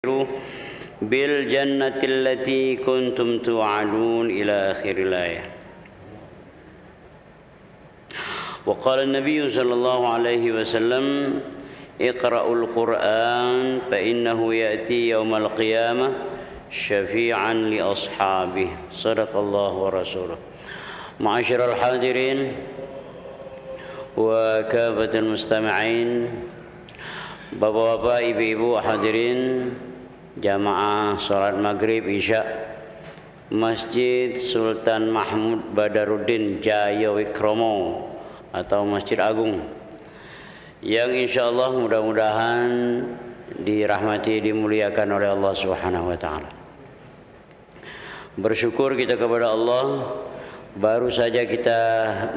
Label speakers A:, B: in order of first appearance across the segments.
A: بالجنة التي كنتم توعدون إلى آخر الآية. وقال النبي صلى الله عليه وسلم اقرأوا القرآن فإنه يأتي يوم القيامة شفيعا لأصحابه. صدق الله ورسوله. معاشر الحاضرين وكافة المستمعين, bapak-bapak, ibu-ibu hadirin jamaah salat maghrib isya Masjid Sultan Mahmud Badaruddin Jaya Wikromo atau Masjid Agung yang insyaallah mudah-mudahan dirahmati, dimuliakan oleh Allah Subhanahu wa taala. Bersyukur kita kepada Allah, baru saja kita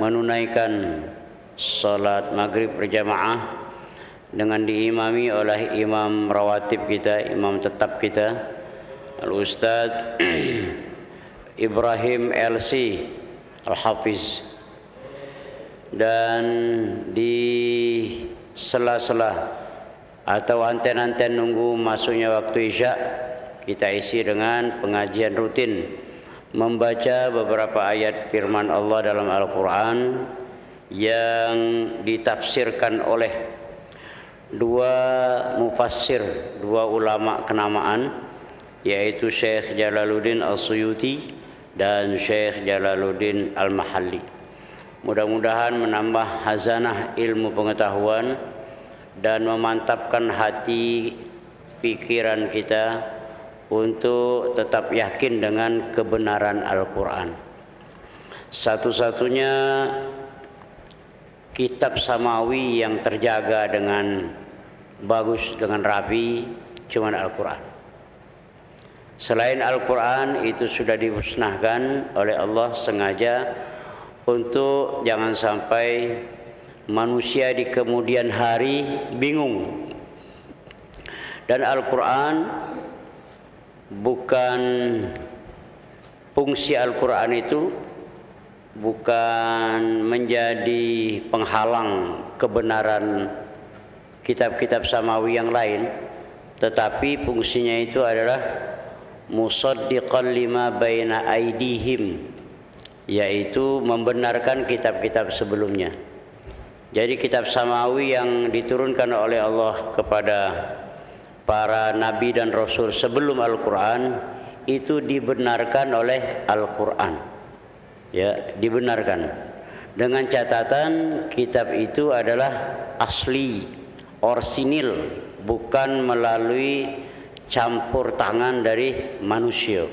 A: menunaikan salat maghrib berjamaah dengan diimami oleh imam rawatib kita, imam tetap kita, Al-Ustadz Ibrahim LC Al-Hafiz. Dan di sela-sela atau anten-anten nunggu masuknya waktu isya, kita isi dengan pengajian rutin membaca beberapa ayat firman Allah dalam Al-Quran yang ditafsirkan oleh dua mufassir, dua ulama kenamaan, yaitu Syekh Jalaluddin As-Suyuti dan Syekh Jalaluddin Al-Mahalli. Mudah-mudahan menambah hazanah ilmu pengetahuan dan memantapkan hati pikiran kita untuk tetap yakin dengan kebenaran Al-Quran. Satu-satunya kitab samawi yang terjaga dengan bagus, dengan rapi, cuma Al-Quran. Selain Al-Quran itu sudah dimusnahkan oleh Allah sengaja untuk jangan sampai manusia di kemudian hari bingung. Dan Al-Quran bukan, fungsi Al-Quran itu bukan menjadi penghalang kebenaran kitab-kitab samawi yang lain, tetapi fungsinya itu adalah musaddiqan lima baina aidihim, yaitu membenarkan kitab-kitab sebelumnya. Jadi kitab samawi yang diturunkan oleh Allah kepada para nabi dan rasul sebelum Al-Quran itu dibenarkan oleh Al-Quran, ya, dibenarkan dengan catatan kitab itu adalah asli, orsinil, bukan melalui campur tangan dari manusia.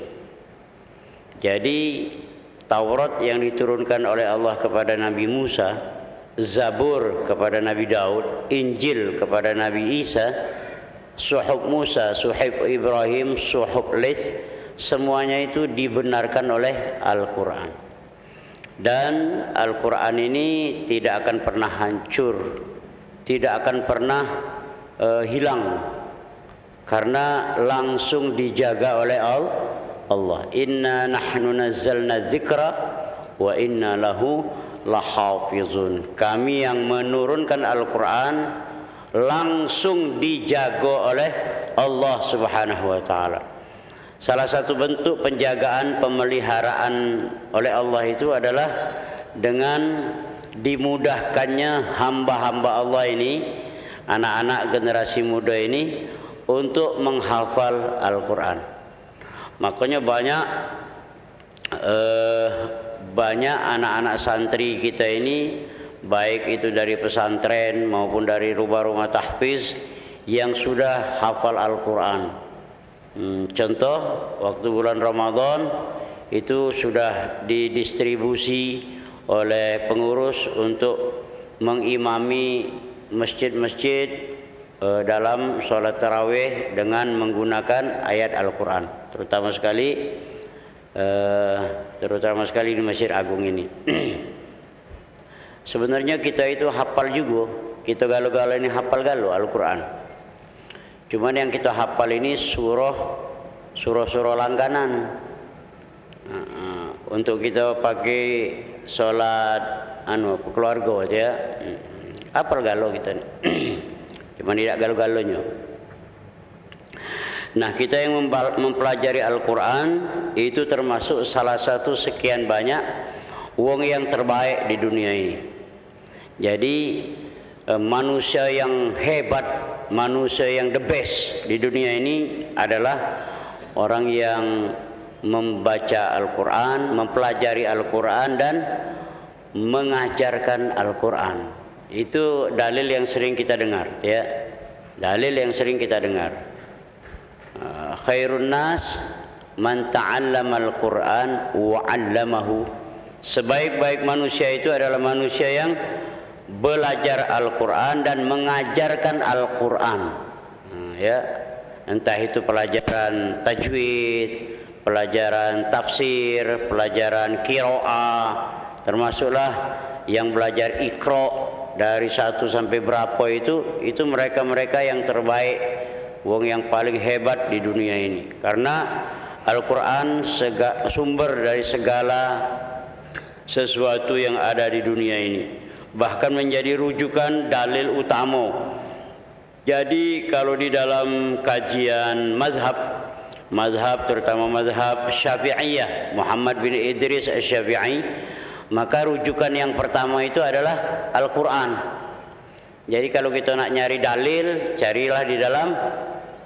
A: Jadi Taurat yang diturunkan oleh Allah kepada Nabi Musa, Zabur kepada Nabi Daud, Injil kepada Nabi Isa, Suhuf Musa, Suhuf Ibrahim, Suhuf Lis, semuanya itu dibenarkan oleh Al-Quran. Dan Al-Quran ini tidak akan pernah hancur, tidak akan pernah hilang, karena langsung dijaga oleh Allah. Inna nahnu nazzalna dzikra wa inna lahu lahafizun. Kami yang menurunkan Al-Quran langsung dijaga oleh Allah Subhanahu wa taala. Salah satu bentuk penjagaan, pemeliharaan oleh Allah itu adalah dengan dimudahkannya hamba-hamba Allah ini, anak-anak generasi muda ini, untuk menghafal Al-Quran. Makanya banyak anak-anak santri kita ini, baik itu dari pesantren maupun dari rumah-rumah tahfiz, yang sudah hafal Al-Quran. Contoh, waktu bulan Ramadan itu sudah didistribusi oleh pengurus untuk mengimami masjid-masjid dalam sholat tarawih dengan menggunakan ayat Al-Quran, terutama sekali di Masjid Agung ini. Sebenarnya kita itu hafal juga, kita galau-galau ini hafal galau Al-Quran. Cuman yang kita hafal ini surah langganan. Untuk kita pakai sholat keluarga aja, hafal galau kita nih. Cuman tidak galau-galaunya. Nah, kita yang mempelajari Al-Quran itu termasuk salah satu sekian banyak wong yang terbaik di dunia ini. Jadi manusia yang hebat, manusia yang the best di dunia ini adalah orang yang membaca Al-Quran, mempelajari Al-Quran dan mengajarkan Al-Quran. Itu dalil yang sering kita dengar, ya. Dalil yang sering kita dengar. Khairun nas man ta'allama al-Quran wa 'allamahu. Sebaik-baik manusia itu adalah manusia yang belajar Al-Quran dan mengajarkan Al-Quran. Ya, entah itu pelajaran tajwid, pelajaran tafsir, pelajaran qiraah, termasuklah yang belajar Iqra dari 1 sampai berapa itu mereka-mereka yang terbaik, wong yang paling hebat di dunia ini. Karena Al-Quran sumber dari segala sesuatu yang ada di dunia ini, bahkan menjadi rujukan dalil utama. Jadi kalau di dalam kajian mazhab terutama mazhab Syafi'iyah, Muhammad bin Idris Asy-Syafi'i, maka rujukan yang pertama itu adalah Al-Quran. Jadi kalau kita nak nyari dalil, carilah di dalam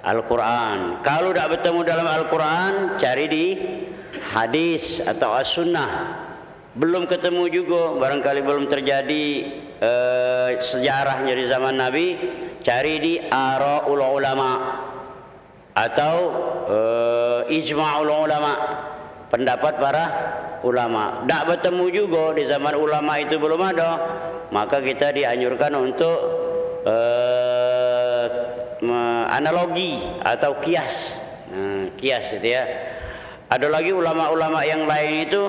A: Al-Quran. Kalau tidak bertemu dalam Al-Quran, cari di hadis atau as-sunnah. Belum ketemu juga, barangkali belum terjadi sejarahnya di zaman Nabi, cari di ara'ul ulama atau ijma'ul ulama, pendapat para ulama. Tak bertemu juga di zaman ulama itu belum ada, maka kita dianjurkan untuk analogi atau kias. Kias itu ya. Ada lagi ulama-ulama yang lain itu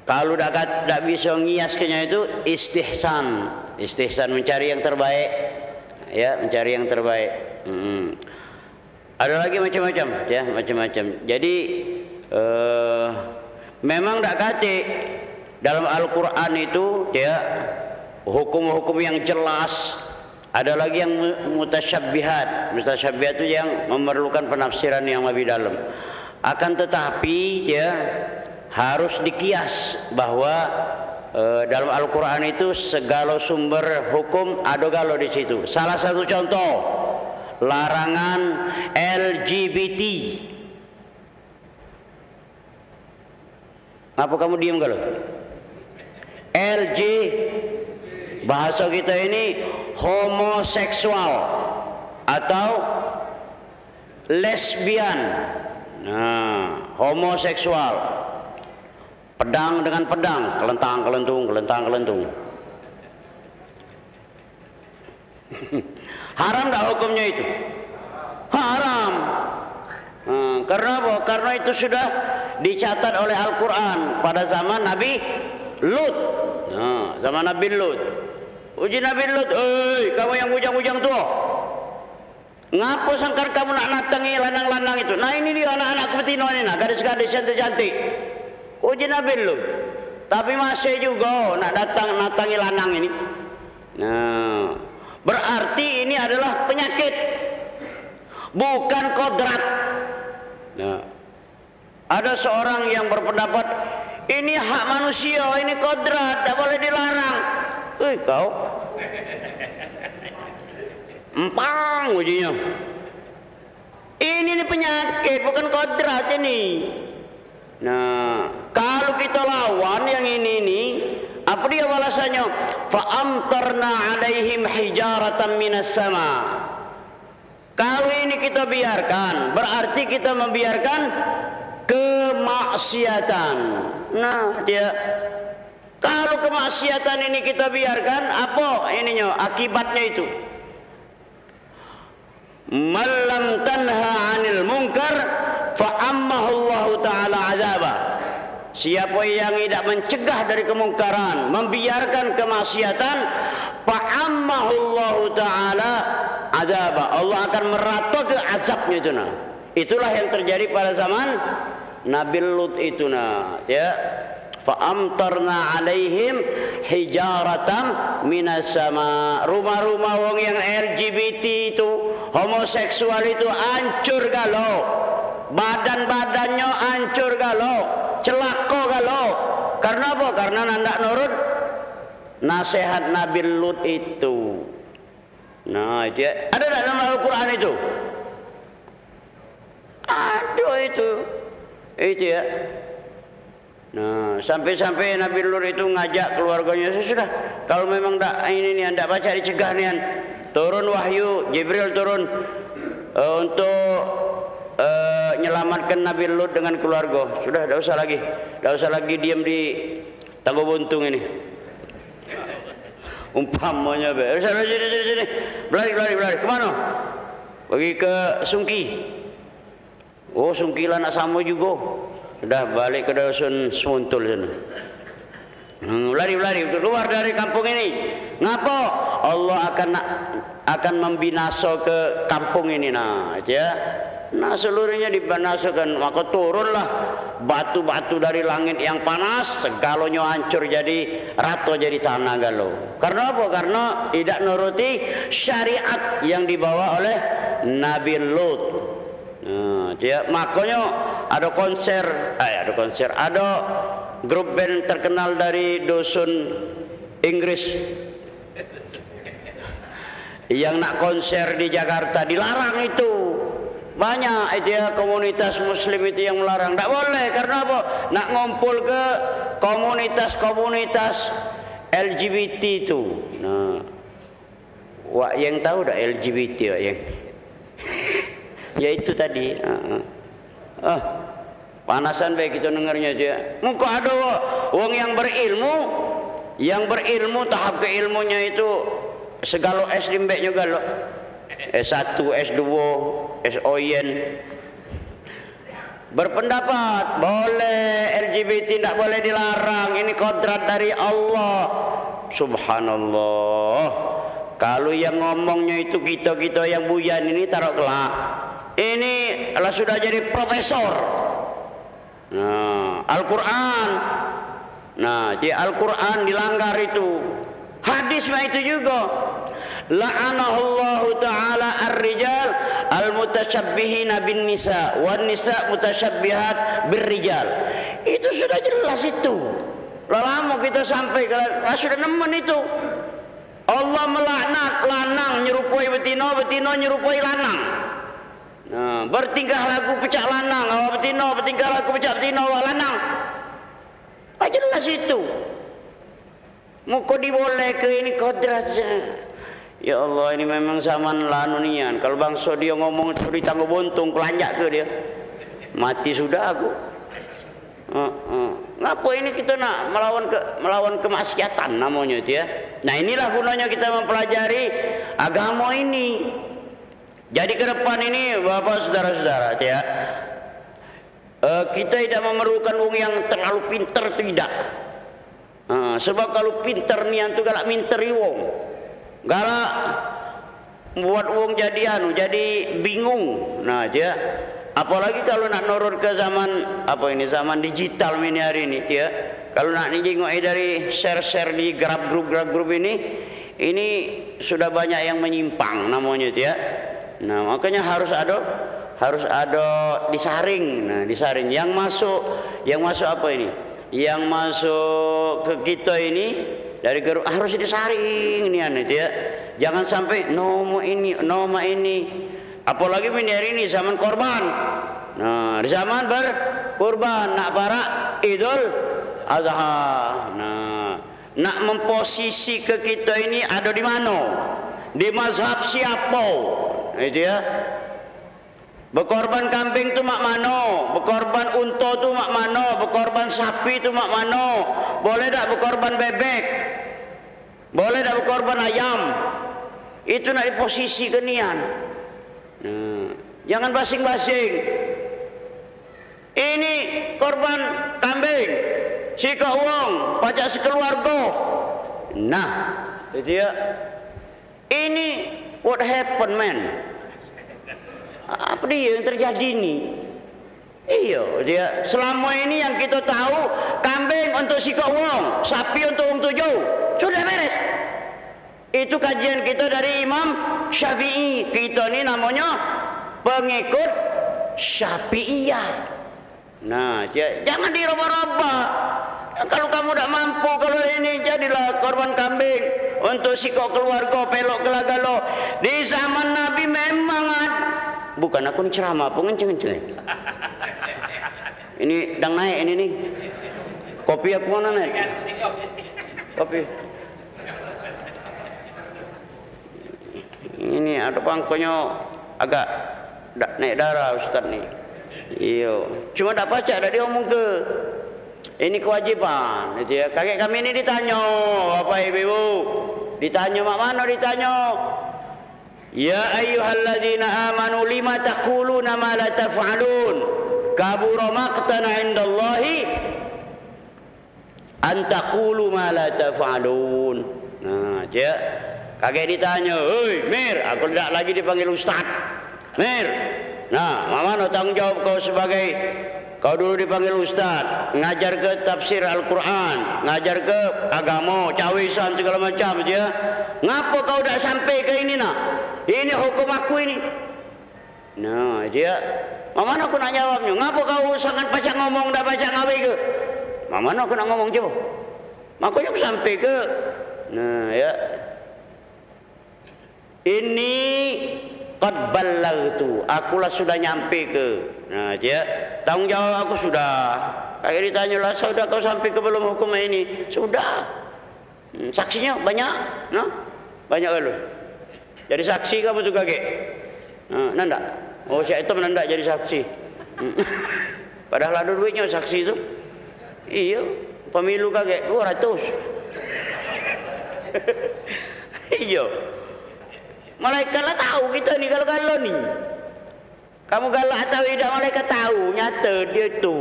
A: kalau tak bisa ngiasnya itu istihsan mencari yang terbaik, ya, mencari yang terbaik. Ada lagi macam-macam, ya, macam-macam. Jadi memang tak kate dalam Al-Quran itu, ya, hukum-hukum yang jelas. Ada lagi yang mutasyabbihat. Mutasyabbihat itu yang memerlukan penafsiran yang lebih dalam. Akan tetapi, ya, harus dikias bahwa dalam Al-Quran itu segala sumber hukum ada galo di situ. Salah satu contoh, larangan LGBT. Apa kamu diam galo? LG, bahasa kita ini homoseksual atau lesbian. Nah, homoseksual, pedang dengan pedang, kelentang-kelentung. Haram tak hukumnya itu? Haram. Karena apa? Karena itu sudah dicatat oleh Al-Quran pada zaman Nabi Lut. Nah, zaman Nabi Lut. Uji Nabi Lut, kamu yang bujang-bujang tuh, ngapa sangkar kamu nak natangi lanang-lanang itu? Nah, ini dia anak-anak betina ini, nah, gadis-gadis cantik-cantik. Uji Nabi Lut. Tapi masih juga nak natangi lanang ini. Nah, berarti ini adalah penyakit, bukan kodrat. Nah, ada seorang yang berpendapat ini hak manusia, ini kodrat, tak boleh dilarang. Kau empang ujinya. Ini penyakit, bukan kodrat ini. Nah, kalau kita lawan yang ini, apa dia balasannya? Fa'amtarna alaihim hijaratan minas sama. Kalau ini kita biarkan, berarti kita membiarkan kemaksiatan. Nah, dia, kalau kemaksiatan ini kita biarkan, apa ininya? Akibatnya itu, malam tanha 'anil munkar fa'ammahu Allah taala azaba. Siapa yang tidak mencegah dari kemungkaran, membiarkan kemaksiatan, fa'ammahu Allah taala azaba. Allah akan merata ke azabnya itu. Nah, itulah yang terjadi pada zaman Nabi Lut itu, nah, ya. Fa'amtarna alaihim hijaratan minas sama. Rumah-rumah wong yang LGBT itu, homoseksual itu hancur galau, badan-badannya hancur galau, celaka galau. Karena apa? Karena nandak nurut nasihat Nabi Lut itu. Nah, dia ada dalam Al-Quran itu. Aduh itu ya. Nah, sampai-sampai Nabi Lut itu ngajak keluarganya, sudah, kalau memang ini anda baca dicegah nian, turun wahyu, Jibril turun untuk menyelamatkan Nabi Lut dengan keluarga. Sudah, tidak usah lagi diam di tangga buntung ini. Umpamanya, sini, belari, kemana? Pergi ke Sungki. Oh, Sungki lah nak sama juga. Sudah balik ke dusun Semuntul sana. Lari keluar dari kampung ini. Ngapa? Allah akan membinaso ke kampung ini. Nah, ya. Nah, seluruhnya dibinasakan. Maka turunlah batu-batu dari langit yang panas, segalonya hancur jadi rata jadi tanah galau. Karena apa? Karena tidak nuruti syariat yang dibawa oleh Nabi Lut. Nah, dia makanya ada grup band terkenal dari dusun Inggris yang nak konser di Jakarta, dilarang itu. Banyak itu ya, komunitas muslim itu yang melarang. Tak boleh, karena apa? Nak ngumpul ke komunitas LGBT itu. Nah, wak yang tahu dah LGBT wak yang ya itu tadi. Panasan baik kita dengarnya aja. Muka ada wong yang berilmu tahap keilmunya itu segala S limbeknya galo. S1, S2, SON. Berpendapat boleh LGBT, tidak boleh dilarang. Ini kodrat dari Allah. Subhanallah. Kalau yang ngomongnya itu kita yang buyan ini taruh kelak. Ini sudah jadi profesor. Nah, Al-Quran. Nah, di Al-Quran dilanggar itu. Hadis mah itu juga. La'anahullahu ta'ala ar-rijal al-mutasyabbihina bin nisa wan nisa mutasyabbihat bir-rijal. Itu sudah jelas itu. Lama kita sampai sudah nemen itu. Allah melaknat lanang nyerupai betina, betina nyerupai lanang. Nah, bertingkah laku pecah lanang, awak betina, bertingkah laku pecah betina, awak lanang. Jelas itu. Muka diboleh ke ini kodrat. Ya Allah, ini memang zaman lanunian. Kalau bangsa dia ngomong itu di tangga buntung, kelanjak ke dia. Mati sudah aku. Ngapa ini kita nak melawan kemaksiatan namanya itu ya. Nah, inilah gunanya kita mempelajari agama ini. Jadi ke depan ini Bapak saudara-saudara ya, kita tidak memerlukan wong yang terlalu pinter, tidak. Sebab kalau pinter nian tu galak minteri wong, galak buat wong jadi bingung. Nah dia, apalagi kalau nak nurut ke zaman zaman digital ini hari ini dia. Kalau nak ningok dari share di grup ini sudah banyak yang menyimpang namanya dia. Nah, makanya harus ada disaring. Nah, disaring yang masuk apa ini? Yang masuk ke kita ini dari grup harus disaring nih ya. Jangan sampai nama ini. Apalagi hari ini zaman korban. Nah, di zaman berkorban nak para Idul Adha. Nah, nak memposisi ke kita ini ada di mana? Di mazhab siapa? Itu ya. Berkorban kambing tu mak mano, berkorban unta tu mak mano, berkorban sapi tu mak mano. Boleh tak berkorban bebek? Boleh tak berkorban ayam? Itu nak di posisi kenian. Jangan basing-basing. Ini korban kambing, sikok wong, pajak sekeluarga. Nah, itu ya. Ini what happened, man? Apa dia yang terjadi ini? Iya, dia selama ini yang kita tahu kambing untuk sikok wong, sapi untuk wong tujuh, sudah beres. Itu kajian kita dari Imam Syafi'i. Kita ni namanya pengikut Syafi'iyah. Nah, jangan diraba-raba. Kalau kamu tak mampu, kalau ini jadilah korban kambing untuk sikok keluarga, pelok gelagalo. Di zaman Nabi memang ada. Bukan aku ceramah, pengenceng-kenceng. Ini dang naik ini nih. Kopi aku mana naik? Kopi. Ini ada pangkonya agak naik darah Ustaz nih. Iya. Cuma tak baca, tak diomong ke. Ini kewajiban. Kakek kami ini ditanya, Bapak Ibu. Ditanya mak mana ditanya? Ya ayyuhalladzina amanu lima taquluna ma la taf'alun. Kabura maqtan 'indallahi an taqulu ma la taf'alun. Nah, dia kakek ditanya, "Hei, Mir, aku tidak lagi dipanggil Ustaz. Mir, nah, mak mana tanggung jawab kau sebagai kau dulu dipanggil Ustaz, ngajar ke tafsir Al-Quran, ngajar ke agama, cawisan segala macam dia. Ngapa kau dah sampai ke ini nak? Ini hukum aku ini." Nah, dia, mana aku nak jawabnya? Ngapa kau sangat banyak ngomong dah banyak ngawi ke? Mana aku nak ngomong coba? Makanya aku sampai ke. Nah, ya. Ini qad ballagtu, akulah sudah nyampe ke. Nah, dia tanggung jawab aku sudah. Kayak ditanya lah, sudah kau sampai ke belum hukum ini? Sudah. Saksinya banyak, nah? Banyak kalau. Jadi saksi kamu tuh kakek. Nanda. Oh, saya itu menanda jadi saksi. Padahal ada duitnya saksi itu. Iya, pemilu kakek 200. Iya. Malaikat lah tahu kita ni kalau ni. Kamu galak atau tidak, malaikat tahu, nyata dia tu.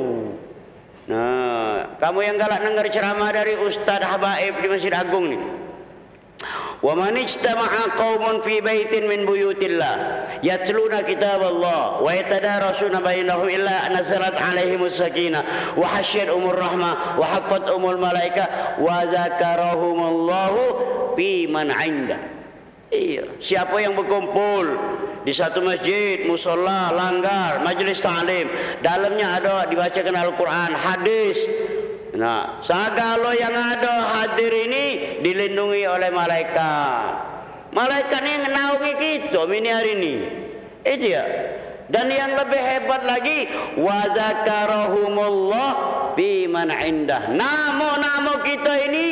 A: Nah, kamu yang galak dengar ceramah dari Ustaz Habaib di Masjid Agung ni. Wa man ijtama'a qaumun fi baitin min buyutillah yatluna kitaballah wa yatadarasuna bainahum illa nazalat alaihimus sakinah wa hasyiyatuhumur rahmah wa hafathumul malaika wa dzakarahumullahu fi man 'inda. Iya, siapa yang berkumpul di satu masjid, musola, langgar, majelis ta'lim, dalamnya ada dibacakan Al-Quran, hadis. Nah, segala yang ada hadir ini dilindungi oleh malaikat. Malaikat ini menaungi kita ini hari ini. Itu ya. Dan yang lebih hebat lagi, wa dzakarahumullah fi man 'indah. Nama-nama kita ini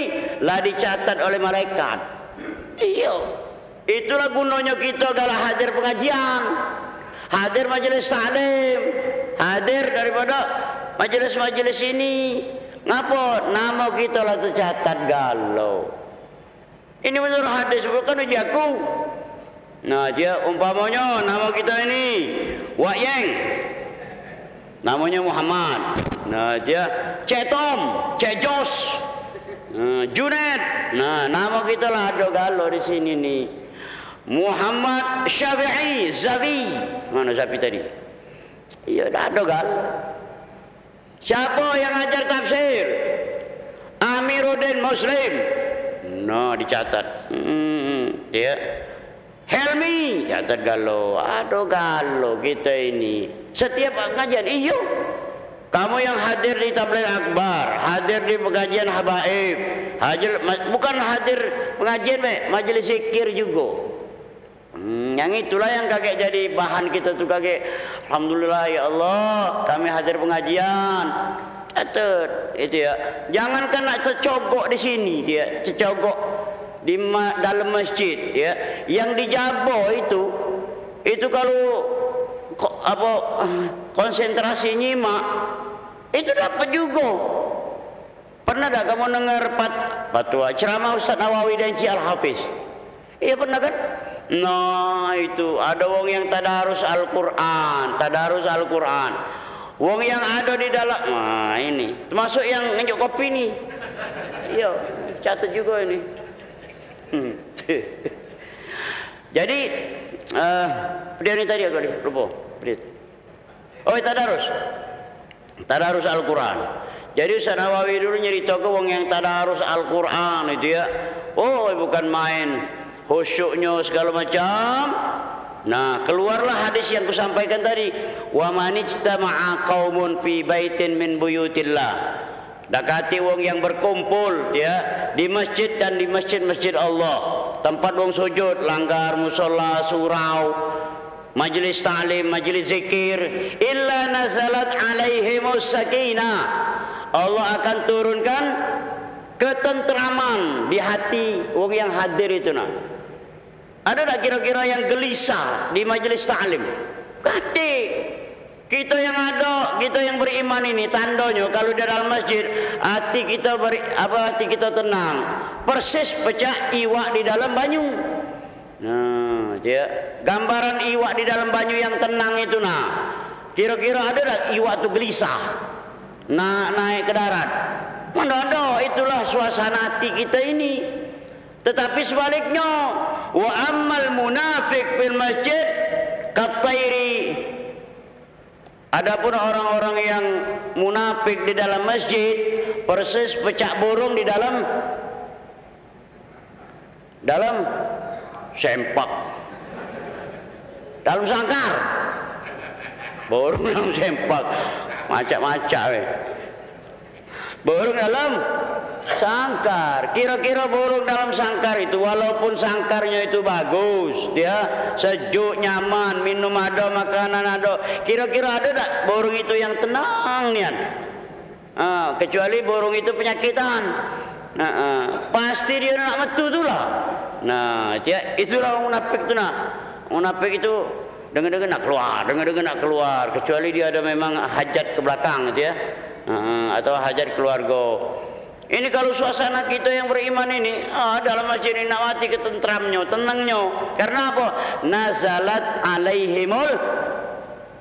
A: lah dicatat oleh malaikat. Iya. Itulah gunanya kita kalau hadir pengajian, hadir majelis taklim, hadir daripada majelis-majelis ini. Ngapa? Nama kita lah tercatat galau. Ini menurut hadis bukan ujiaku. Nah, dia umpamanya nama kita ini Wak Yeng, namanya Muhammad. Nah, dia Cek Tom, Cek Jos, Junet. Nah, nama kita lah ada galau di sini nih. Muhammad Syafi'i Zavi. Mana Zavi tadi? Iya, dah ada gal. Siapa yang ajar tafsir? Amiruddin Muslim. Nah, dicatat. Dia Helmi, catat galo. Ada galo kita ini. Setiap pengajian, iyo. Kamu yang hadir di tabligh akbar, hadir di pengajian habaib, hadir bukan hadir pengajian, majelis zikir juga. Yang itulah yang kakek jadi bahan kita tuh kakek. Alhamdulillah ya Allah, kami hadir pengajian. Catat itu ya. Jangankan nak tercogok di sini dia, tercogok di dalam masjid ya. Yang dijabo itu kalau apa konsentrasi nyimak itu dapat juga. Pernah tak kamu dengar fatwa ceramah Ustaz Nawawi dan Cik Al-Hafiz? Iya pernah kan? Nah, itu ada wong yang tadarus Al-Quran, wong yang ada di dalam. Nah, ini termasuk yang ngejuk kopi nih. Iya, catat juga ini. Jadi dia ini tadi aku lupa. Oh, tadarus Al-Quran. Jadi Ustaz Nawawi dulu nyerita ke wong yang tadarus Al-Quran itu ya. Oh, bukan main. khusyuknya segala macam. Nah, keluarlah hadis yang kusampaikan tadi, wa manijtama'a qaumun fi baitin min buyutillah. Dakati wong yang berkumpul ya di masjid dan di masjid-masjid Allah, tempat wong sujud, langgar, musola, surau, majlis ta'lim, majlis zikir, illa nazalat alaihimus sakinah. Allah akan turunkan ketentraman di hati wong yang hadir itu nah. Ada tak kira-kira yang gelisah di majelis ta'lim? Kati kita yang ada, kita yang beriman ini tandanya kalau di dalam masjid hati kita hati kita tenang. Persis pecah iwak di dalam banyu. Nah, dia gambaran iwak di dalam banyu yang tenang itu nah. Kira-kira ada tak iwak itu gelisah? Naik ke darat. Mana ada, itulah suasana hati kita ini. Tetapi sebaliknya, wa ammal munafiq fil masjid katairi. Adapun orang-orang yang munafik di dalam masjid persis pecak burung di dalam sempak, dalam sangkar. Burung dalam sempak, macak-macak burung dalam sangkar. Kira-kira burung dalam sangkar itu walaupun sangkarnya itu bagus, dia sejuk, nyaman, minum ada, makanan ada, kira-kira ada tak burung itu yang tenang nian? Kecuali burung itu penyakitan. Pasti dia nak metu tu lah. Nah, dia itulah orang munafik tu nah. Munafik itu dengar-dengar nak keluar, kecuali dia ada memang hajat ke belakang gitu ya. Atau hajat keluarga. Ini kalau suasana kita yang beriman ini, dalam masjid ini nak mati ketentramnya, tenangnya. Karena apa? Nazalat alaihimul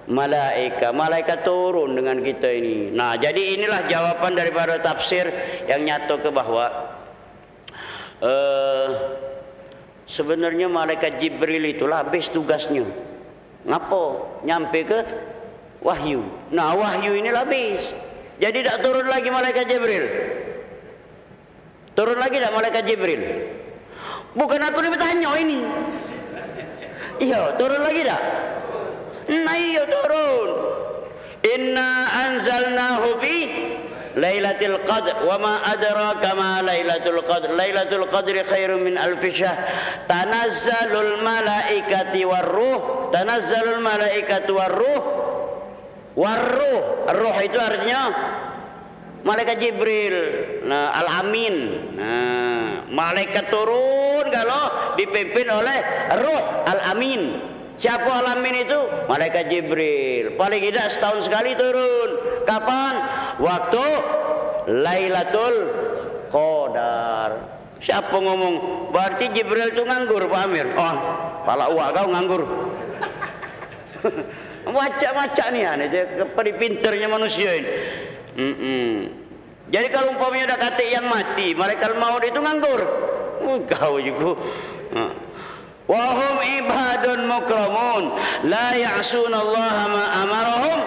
A: malaika. Malaikat turun dengan kita ini. Nah, jadi inilah jawaban daripada tafsir yang nyata ke bahwa sebenarnya malaikat Jibril itulah habis tugasnya. Ngapa? Nyampe ke wahyu. Nah, wahyu ini habis. Jadi tak turun lagi malaikat Jibril. Turun lagi tak malaikat Jibril? Bukan aku ni bertanya ini. Iya, turun lagi tak? Nah, iya turun. Inna anzalnahu fi Lailatul Qadr wa ma adraka ma Lailatul Qadr. Lailatul Qadri khairum min alfi syahr. Tanazzalul malaikati warruh. Tanazzalul malaikatu warruh. Warruh, ruh itu artinya malaikat Jibril. Nah, Al-Amin. Nah, malaikat turun kalau dipimpin oleh ruh Al-Amin. Siapa Al-Amin itu? Malaikat Jibril. Paling tidak setahun sekali turun. Kapan? Waktu Lailatul Qadar. Siapa ngomong? Berarti Jibril itu nganggur, Pak Amir. Oh, pala uak kau nganggur. Macak-macak ni pinternya manusia ini. Jadi kalau umpamanya ada kata yang mati, malaikat maut itu nganggur. Kau juga. Wahum ibadun mukramun la ya'sunallaha ma amarahum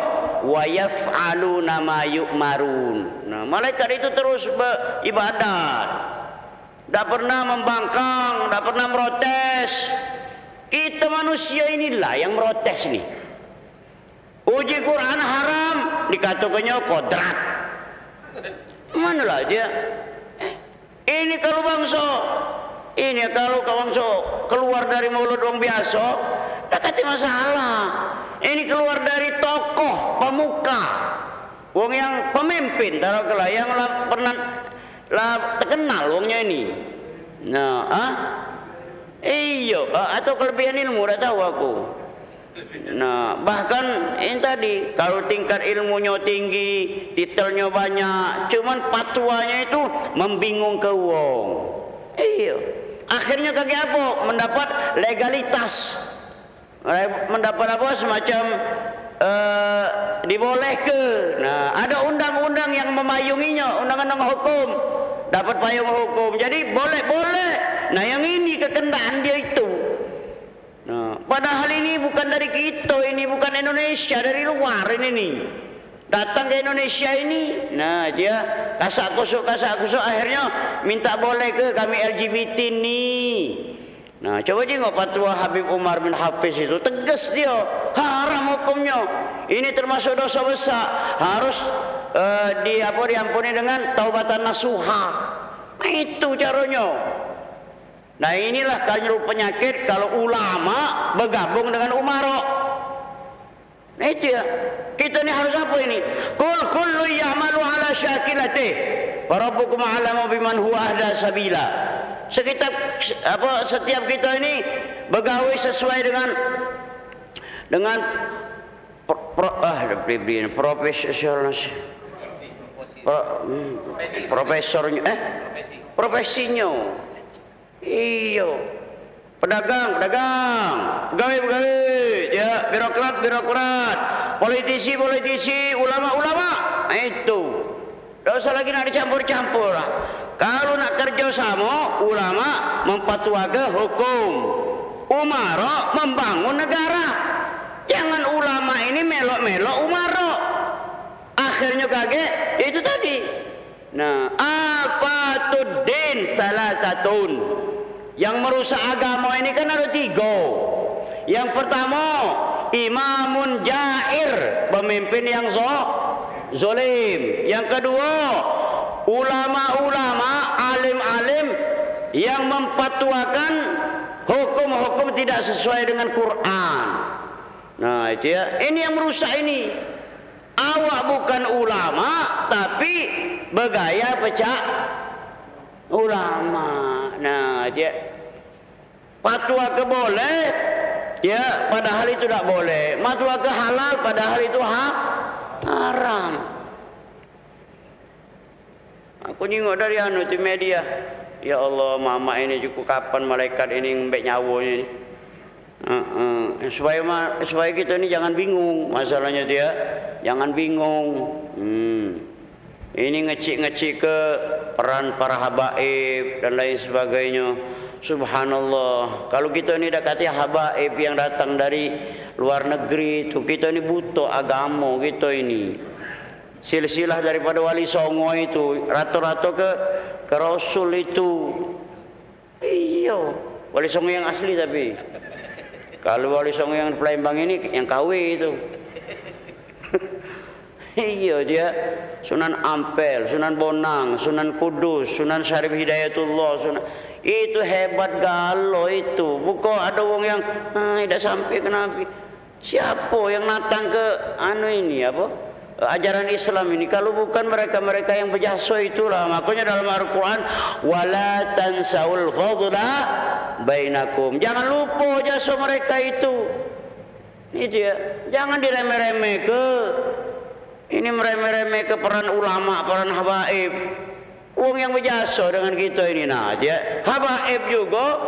A: wa yaf'aluna ma yu'marun. Nah, malaikat itu terus beribadat. Tak pernah membangkang, tak pernah merotes. Kita manusia inilah yang merotes nih. Uji Quran haram, dikatakannya kodrat. Manalah dia? Ini kalau bangsa, ini kalau bangsa keluar dari mulut orang biasa, tak kata masalah. Ini keluar dari tokoh pemuka, wong yang pemimpin, taruhlah yang pernah terkenal wongnya ini. Nah, iyo, atau kelebihan ilmu, dah tahu aku. Nah, bahkan ini tadi kalau tingkat ilmunya tinggi, titelnya banyak, cuman fatwanya itu membingungkan wong. Iya. Akhirnya kaki apa? Mendapat legalitas. Mendapat apa? Semacam dibolehkan. Nah, ada undang-undang yang memayunginya, undang-undang hukum. Dapat payung hukum. Jadi boleh-boleh. Nah, yang ini kekendaan dia itu. Nah, padahal ini bukan dari kita, ini bukan Indonesia, dari luar ini nih. Datang ke Indonesia ini, nah dia kasak kusuk, akhirnya minta boleh ke kami LGBT nih. Nah, coba tengok fatwa Habib Umar bin Hafiz itu, tegas dia, haram hukumnya. Ini termasuk dosa besar, harus diampuni dengan taubatan nasuha. Nah, itu caranya. Nah, inilah kalau penyakit kalau ulama bergabung dengan umara. Nah, itu ya. Kita ni harus apa ini? Kullu ya'malu ala syakilatih wa rabbukum a'lamu biman huwa ahda sabila. Setiap kita ini bergawe sesuai dengan profesinya. Iya. Pedagang, pegawai, ya, birokrat, politisi, ulama. Nah, itu. Tidak usah lagi nak dicampur-campur. Kalau nak kerja sama, ulama memfatwakan hukum, umara membangun negara. Jangan ulama ini melok-melok umara. Akhirnya kaget, itu tadi. Nah, afatuddin salah satun. Yang merusak agama ini kan ada 3. Yang pertama, imamun jair, pemimpin yang zolim. Yang kedua, ulama-ulama, alim-alim yang memfatwakan hukum-hukum tidak sesuai dengan Quran. Nah, itu ya. Ini yang merusak ini. Awak bukan ulama, tapi bergaya pecah ulama. Nah, dia fatwa ke boleh, ya, padahal itu tidak boleh. Fatwa ke halal, padahal itu haram. Aku nengok dari di media. Ya Allah, mama ini cukup kapan malaikat ini ngembek nyawanya ini. Supaya kita ini jangan bingung masalahnya dia. Jangan bingung. Ini ngecik-ngecik ke peran para habaib dan lain sebagainya. Subhanallah. Kalau kita ini dekati habaib yang datang dari luar negeri itu, kita ini butuh agama kita ini. Silsilah daripada Wali Songo itu, rata-rata ke Rasul itu. Iya, Wali Songo yang asli tapi. Kalau Wali Songo yang Palembang ini yang KW itu. Iya, dia Sunan Ampel, Sunan Bonang, Sunan Kudus, Sunan Syarif Hidayatullah, itu hebat galo itu. Bukan ada orang yang tidak sampai ke Nabi. Siapa yang datang ke ini ajaran Islam ini? Kalau bukan mereka-mereka yang berjasa itulah. Makanya dalam Al-Quran, wala tansaul fadla bainakum. Jangan lupa jasa mereka itu. Itu ya. Jangan diremeh-remeh ke. Ini meremeh-remeh ke peran ulama, peran habaib. Uang yang berjasa dengan kita ini. Nah, dia habaib juga.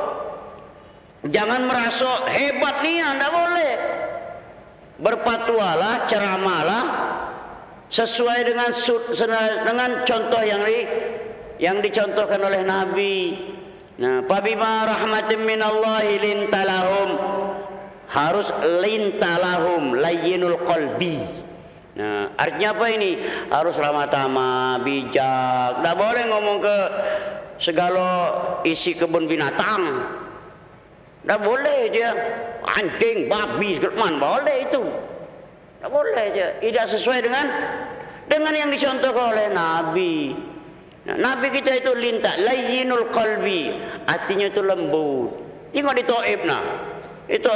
A: Jangan merasa hebat nih, anda boleh. Berfatwalah, ceramahlah sesuai dengan contoh yang dicontohkan oleh Nabi. Nah, fabima rahmatin minallahi lintalahum. Harus lintalahum layyinul qalbi. Nah, artinya apa ini? Harus ramah tamah, bijak. Tak boleh ngomong ke segala isi kebun binatang. Tak boleh dia anjing, babi, man boleh itu. Tak boleh dia. Tidak sesuai dengan yang dicontohkan oleh Nabi. Nah, Nabi kita itu layyinul qalbi, artinya itu lembut. Tengok di Taif nah. Itu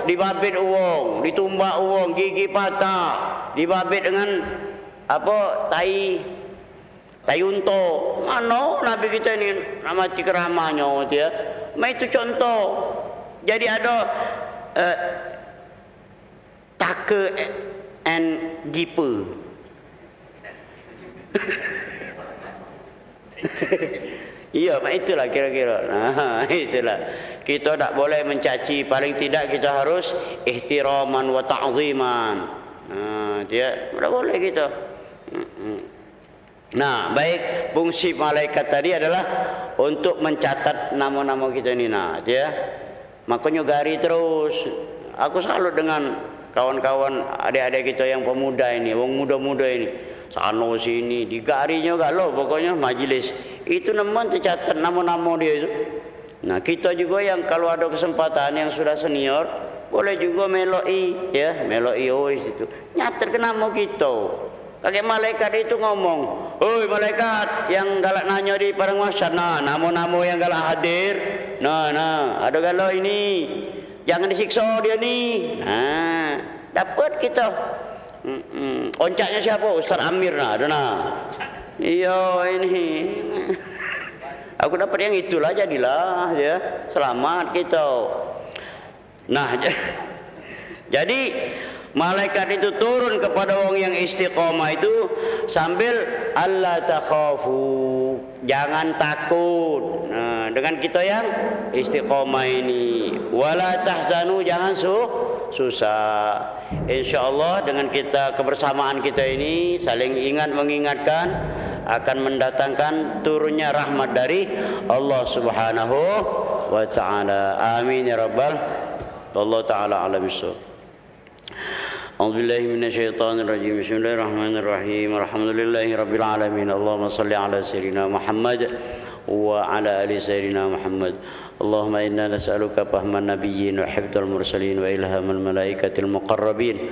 A: dibabit uang, ditumbak uang, gigi patah, dibabit dengan tai unta. Mana Nabi kita ini mati keramahnya dia. Itu contoh. Jadi ada take and giper. Iya, itulah kira-kira. Nah, itulah. Kita tak boleh mencaci, paling tidak kita harus ihtiraman wa ta'ziman. Nah, dia tak boleh kita. Nah, baik, fungsi malaikat tadi adalah untuk mencatat nama-nama kita ini. Nah, dia makanya gari terus. Aku salut dengan kawan-kawan adik-adik kita yang pemuda ini, wong muda-muda ini. Sano sini digarinya galau pokoknya majelis itu nemen tercatat nama-nama dia itu. Nah, kita juga yang kalau ada kesempatan yang sudah senior boleh juga meloi ya, meloi itu. Nyater kenapa kita? Kakek malaikat itu ngomong, "Oi malaikat yang galak nanya di padang mahsyar, nah namo-namo yang galak hadir. Nah, ada galau ini. Jangan disiksa dia nih." Nah, dapat kita. Oncaknya siapa? Ustaz Amir nah, ada nah. Iya ini. Aku dapat yang itulah, jadilah ya. Selamat kita. Nah, jadi malaikat itu turun kepada orang yang istiqomah itu sambil Allah takhafu, jangan takut. Nah, dengan kita yang istiqomah ini, wala tahzanu, jangan susah. Insyaallah dengan kita kebersamaan kita ini saling ingat mengingatkan akan mendatangkan turunnya rahmat dari Allah Subhanahu wa taala. Amin ya rabbal Allah taala alam bisawab. A'udzubillahi minasyaitonir rajim. Bismillahirrahmanirrahim. Alhamdulillahi rabbil alamin. Allahumma shalli ala sayyidina Muhammad wa ala ali sayyidina Muhammad. Allahumma inna nas'aluka fahman nabiyyin wa hifdzal mursalin wa ilhamal malaikatil muqarrabin.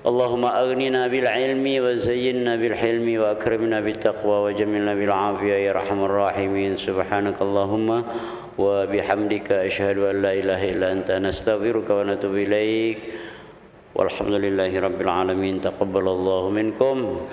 A: Allahumma aghnina bil ilmi wa zayyinna bil hilmi wa akrimna bit taqwa wa jamilna bil afiyah ya arhamar rahimin. Subhanakallahumma wa bihamdika asyhadu an la ilaha illa anta nastaghfiruka wa natubu ilaik. Walhamdulillahi rabbil alamin. Taqabbalallahu minkum.